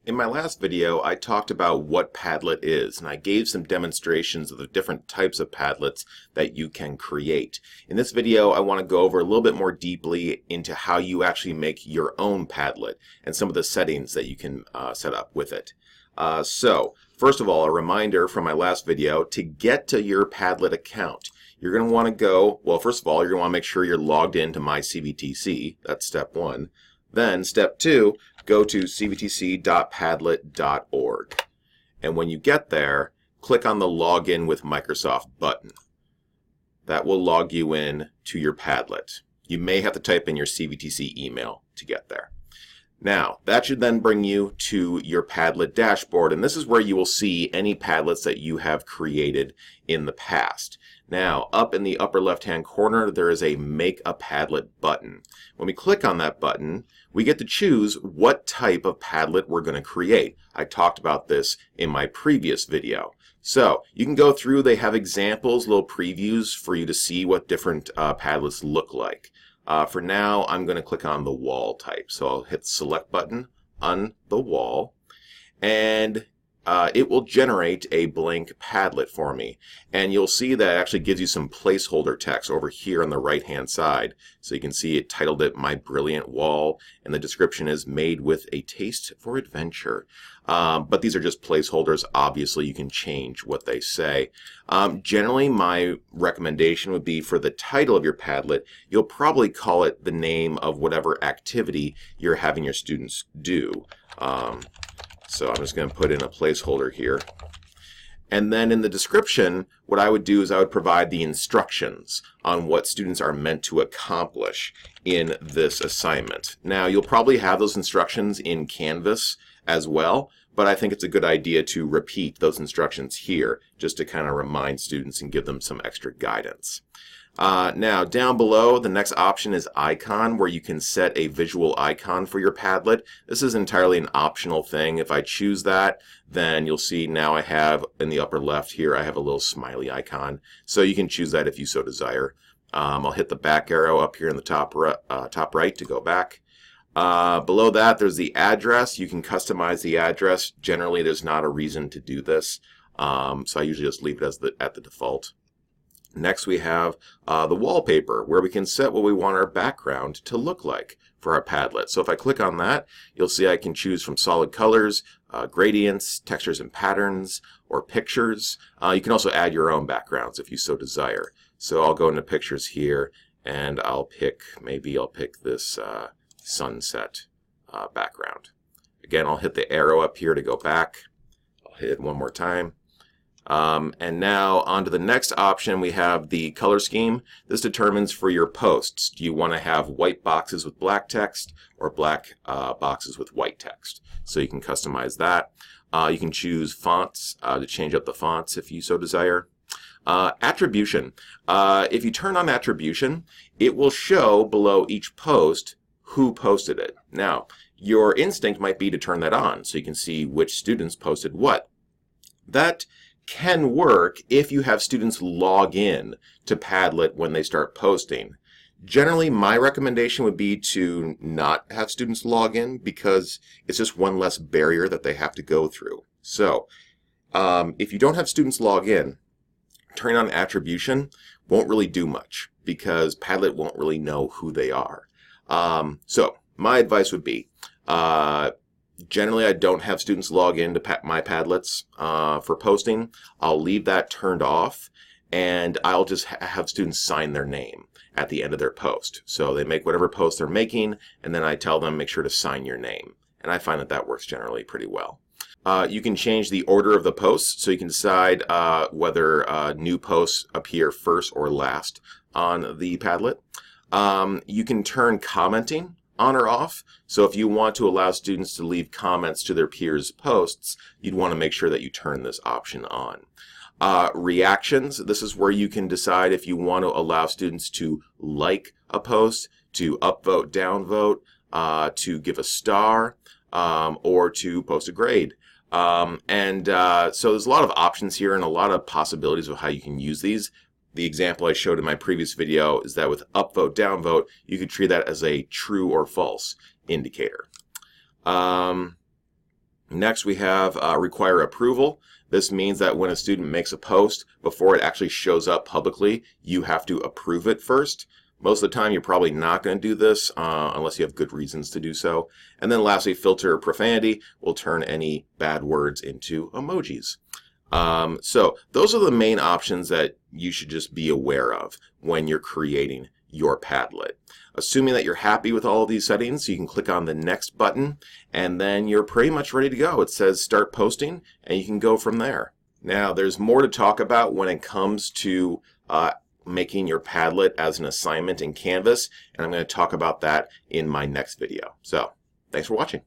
In my last video, I talked about what Padlet is, and I gave some demonstrations of the different types of Padlets that you can create. In this video, I want to go over a little bit more deeply into how you actually make your own Padlet and some of the settings that you can set up with it. First of all, a reminder from my last video, to get to your Padlet account, you're going to want to go, well, first of all, you're going to want to make sure you're logged into my CVTC. That's step one. Then step two, go to cvtc.padlet.org. And when you get there, click on the Login with Microsoft button. That will log you in to your Padlet. You may have to type in your CVTC email to get there. Now, that should then bring you to your Padlet dashboard, and this is where you will see any Padlets that you have created in the past. Now, up in the upper left-hand corner, there is a Make a Padlet button. When we click on that button, we get to choose what type of Padlet we're going to create. I talked about this in my previous video. So, you can go through, they have examples, little previews for you to see what different Padlets look like. For now, I'm going to click on the wall type. So I'll hit the select button on the wall, and it will generate a blank Padlet for me. And you'll see that it actually gives you some placeholder text over here on the right-hand side. So you can see it titled it My Brilliant Wall, and the description is Made with a Taste for Adventure. But these are just placeholders. Obviously, you can change what they say. Generally, my recommendation would be for the title of your Padlet, you'll probably call it the name of whatever activity you're having your students do. So I'm just going to put in a placeholder here. And then in the description, what I would do is I would provide the instructions on what students are meant to accomplish in this assignment. Now, you'll probably have those instructions in Canvas as well, but I think it's a good idea to repeat those instructions here just to kind of remind students and give them some extra guidance. Now, down below, the next option is icon, where you can set a visual icon for your Padlet. This is entirely an optional thing. If I choose that, then you'll see now I have in the upper left here, I have a little smiley icon. So you can choose that if you so desire. I'll hit the back arrow up here in the top right to go back. Below that, there's the address. You can customize the address. Generally, there's not a reason to do this, so I usually just leave it as at the default. Next, we have the wallpaper, where we can set what we want our background to look like for our Padlet. So if I click on that, you'll see I can choose from solid colors, gradients, textures and patterns, or pictures. You can also add your own backgrounds if you so desire. So I'll go into pictures here, and maybe I'll pick this sunset background. Again, I'll hit the arrow up here to go back. I'll hit it one more time. And now on to the next option, we have the color scheme. This determines for your posts. Do you want to have white boxes with black text or black boxes with white text? So you can customize that. You can choose fonts to change up the fonts if you so desire. Attribution. If you turn on attribution, it will show below each post who posted it. Now, your instinct might be to turn that on so you can see which students posted what. That can work if you have students log in to Padlet when they start posting. Generally, my recommendation would be to not have students log in because it's just one less barrier that they have to go through. So, if you don't have students log in, turning on attribution won't really do much because Padlet won't really know who they are. So, my advice would be, generally, I don't have students log into my Padlets for posting. I'll leave that turned off, and I'll just have students sign their name at the end of their post. So they make whatever post they're making, and then I tell them, make sure to sign your name. And I find that that works generally pretty well. You can change the order of the posts, so you can decide whether new posts appear first or last on the Padlet. You can turn commenting on or off. So if you want to allow students to leave comments to their peers' posts, you'd want to make sure that you turn this option on. Reactions, this is where you can decide if you want to allow students to like a post, to upvote, downvote, to give a star, or to post a grade. So there's a lot of options here and a lot of possibilities of how you can use these. The example I showed in my previous video is that with upvote, downvote, you could treat that as a true or false indicator. Next, we have require approval. This means that when a student makes a post, before it actually shows up publicly, you have to approve it first. Most of the time, you're probably not going to do this unless you have good reasons to do so. And then lastly, filter profanity. Will turn any bad words into emojis. So those are the main options that you should just be aware of when you're creating your Padlet. Assuming that you're happy with all of these settings, you can click on the next button and then you're pretty much ready to go. It says start posting and you can go from there. Now there's more to talk about when it comes to making your Padlet as an assignment in Canvas, and I'm going to talk about that in my next video. So thanks for watching.